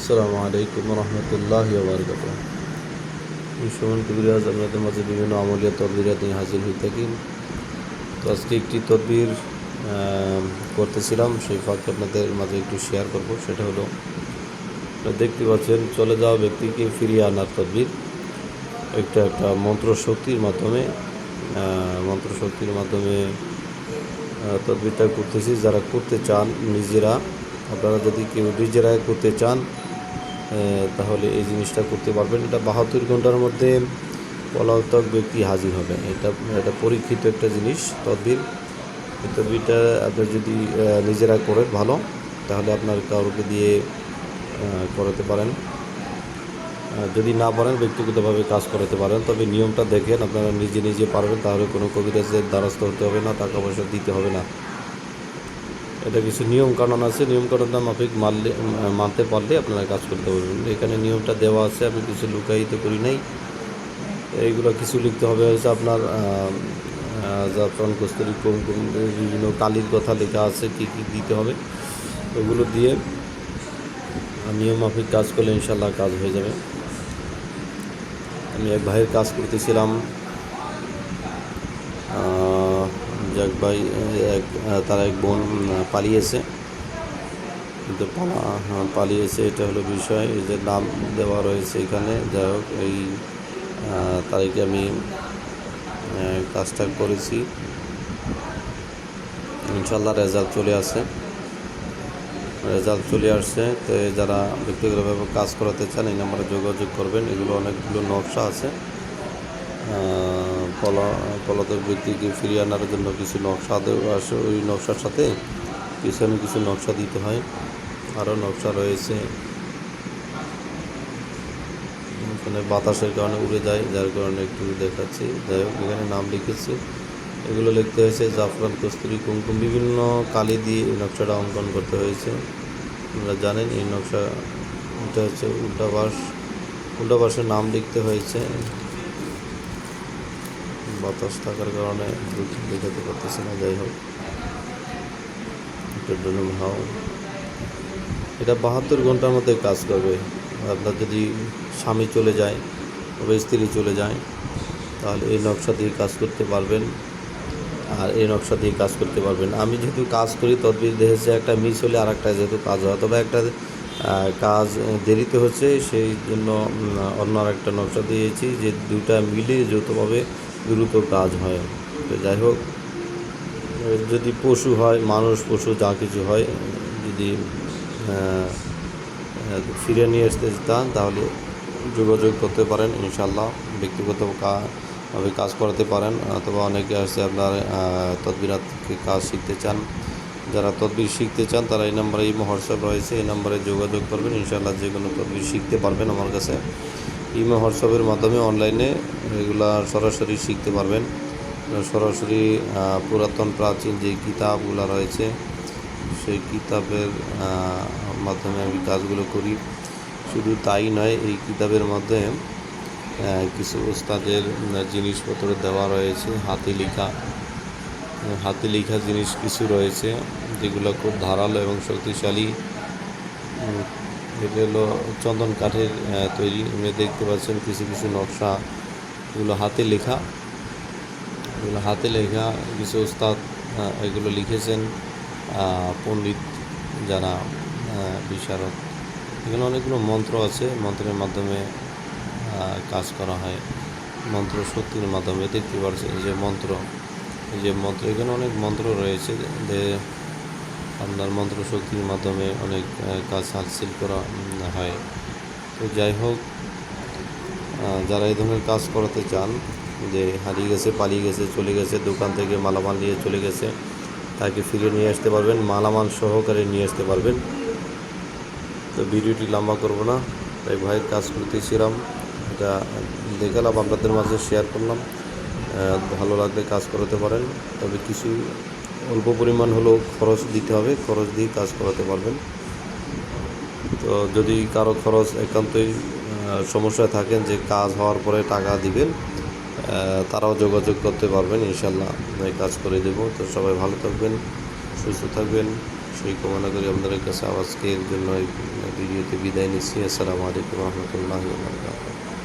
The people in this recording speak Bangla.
আসসালামু আলাইকুম রহমতুল্লাহি ওয়া বারাকাতুহু। সুমন কবিরাজ আপনাদের মাঝে বিভিন্ন আমলিয়া তদবিরাত নিয়ে হাজির হয়ে থাকি। তো আজকে একটি তদবির করতেছিলাম, সেই ফাঁকে আপনাদের মাঝে একটু শেয়ার করব। সেটা হলো, দেখতে পাচ্ছেন, চলে যাওয়া ব্যক্তিকে ফিরিয়ে আনার তদবির। একটা মন্ত্রশক্তির মাধ্যমে তদবিরটা করতেছি। যারা করতে চান নিজেরা, আপনারা যদি কেউ নিজেরাই করতে চান তাহলে এই জিনিসটা করতে পারবেন। এটা 72 ঘন্টার মধ্যে পলাতক ব্যক্তি হাজির হবে। এটা পরীক্ষিত একটা জিনিস তদবির। এই তদবিরটা আপনি যদি নিজেরা করেন ভালো, তাহলে আপনার কাউকে দিয়ে করাতে পারেন। যদি না পারেন ব্যক্তিগতভাবে কাজ করাতে পারেন, তবে নিয়মটা দেখেন আপনারা নিজে নিজে পারবেন, তাহলে কোনো কবিরাজের দ্বারস্থ হতে হবে না, টাকা পয়সা দিতে হবে না। এটা কিছু নিয়ম কানুন আছে, নিয়ম কানুনটা মাফিক মানতে পারলে আপনারা কাজ করতে পারবেন। এখানে নিয়মটা দেওয়া আছে, আমি কিছু লুকায়িত করি নাই। এইগুলো কিছু লিখতে হবে হচ্ছে আপনার জাফরান, কস্তুরী, কুমকুম, বিভিন্ন কালির কথা লেখা আছে, কী কী দিতে হবে। ওগুলো দিয়ে নিয়ম মাফিক কাজ করলে ইনশাল্লাহ কাজ হয়ে যাবে। আমি এক ভাইয়ের কাজ করতেছিলাম। যাক ভাই, তার এক বোন পালিয়েছে, কিন্তু পালিয়েছে এটা হলো বিষয়। এই যে নাম দেওয়া রয়েছে এখানে, যাই হোক এই তারিখে আমি কাজটা করেছি। ইনশাল্লাহ রেজাল্ট চলে আসছে। তো যারা ব্যক্তিগতভাবে কাজ করাতে চান এই নাম্বারে যোগাযোগ করবেন। এগুলো অনেকগুলো নকশা আছে। পলাতক ব্যক্তিকে ফিরিয়ে আনার জন্য কিছু নকশা আসে, ওই নকশার সাথে কিছু নকশা দিতে হয়। আরও নকশা রয়েছে। এখানে বাতাসের কারণে উড়ে যায়, যার কারণে একটু দেখাচ্ছি। যাই হোক, এখানে নাম লিখেছি। এগুলো লিখতে হয়েছে জাফরান, কস্তুরী, কুমকুম, বিভিন্ন কালি দিয়ে এই নকশাটা অঙ্কন করতে হয়েছে। আপনারা জানেন এই নকশা, এটা হচ্ছে উল্টা পাশে নাম লিখতে হয়েছে। বাতাস থাকার কারণে দেখাতে পারতেছে না। যাই হোক, এটা 72 ঘন্টার মধ্যে কাজ করবে। আপনার যদি স্বামী চলে যায় তবে স্ত্রী চলে যায়, তাহলে এই নকশা দিয়ে কাজ করতে পারবেন। আমি যেহেতু কাজ করি, তদবির দেখেছি একটা মিস হলে আর একটা যেহেতু কাজ হয়, তবে একটা কাজ দেরিতে হচ্ছে, সেই জন্য অন্য আরেকটা নকশা দিয়েছি যে দুটা মিলে যৌথভাবে দ্রুত কাজ হয়। তো যাই হোক, যদি পশু হয়, মানুষ পশু যা কিছু হয়, যদি ফিরে নিয়ে আসতে চান তাহলে যোগাযোগ করতে পারেন। ইনশাল্লাহ ব্যক্তিগতভাবে কাজ করাতে পারেন। অথবা অনেকে আছে আপনার তদবিরাত কাজ শিখতে চান। যারা তদবির শিখতে চান তারা এই নাম্বারে হোয়াটসঅ্যাপ রয়েছে, এই নাম্বারে যোগাযোগ করবেন। ইনশাল্লাহ যে কোনো তদবির শিখতে পারবেন আমার কাছে। হোয়াটসঅ্যাপের মাধ্যমে অনলাইনে এগুলা সরাসরি শিখতে পারবেন। সরাসরি পুরাতন প্রাচীন যে কিতাবগুলো রয়েছে সেই কিতাবের মাধ্যমে আমি কাজগুলো করি। শুধু তাই নয়, এই কিতাবের মধ্যে কিছু ওস্তাদের জিনিসপত্র দেওয়া রয়েছে, হাতে লেখা জিনিস কিছু রয়েছে, যেগুলো খুব ধারালো এবং শক্তিশালী। এটা হলো চন্দন কাঠের তৈরি। আপনি দেখতে পাচ্ছেন কিছু নকশা, এগুলো হাতে লেখা কিছু ওস্তাদ এগুলো লিখেছেন, পণ্ডিত যারা বিশারদ। এখানে অনেকগুলো মন্ত্র আছে, মন্ত্রের মাধ্যমে কাজ করা হয়, মন্ত্র শক্তির মাধ্যমে। দেখতে পাচ্ছেন এই যে মন্ত্র এখানে অনেক মন্ত্র রয়েছে, যে আপনার মন্ত্র শক্তির মাধ্যমে অনেক কাজ হাসিল করা হয়। তো যাই হোক, যারা এই ধরনের কাজ করাতে চান, যে হারিয়ে গেছে, পালিয়ে গেছে, চলে গেছে, দোকান থেকে মালামাল নিয়ে চলে গেছে, তাকে ফিরে নিয়ে আসতে পারবেন, মালামাল সহকারে নিয়ে আসতে পারবেন। তো ভিডিওটি লম্বা করব না, তাই ভাইয়ের কাজ করতেছিলাম, এটা দেখালাম, আপনাদের মাঝে শেয়ার করলাম। ভালো লাগলে কাজ করাতে পারেন, তবে কিছু অল্প পরিমাণ হলেও খরচ দিতে হবে, খরচ দিয়ে কাজ করাতে পারবেন। তো যদি কারো খরচ একান্তই সমস্যায় থাকেন যে কাজ হওয়ার পরে টাকা দিবেন, তারাও যোগাযোগ করতে পারবেন। ইনশাল্লাহ আমি কাজ করে দেব। তো সবাই ভালো থাকবেন, সুস্থ থাকবেন, সেই কামনা করি আপনাদের কাছে। আজকের জন্য ভিডিওতে বিদায় নিচ্ছি। আসসালামু আলাইকুম রহমতুল্লাহি ওয়া বারাকাতুহু।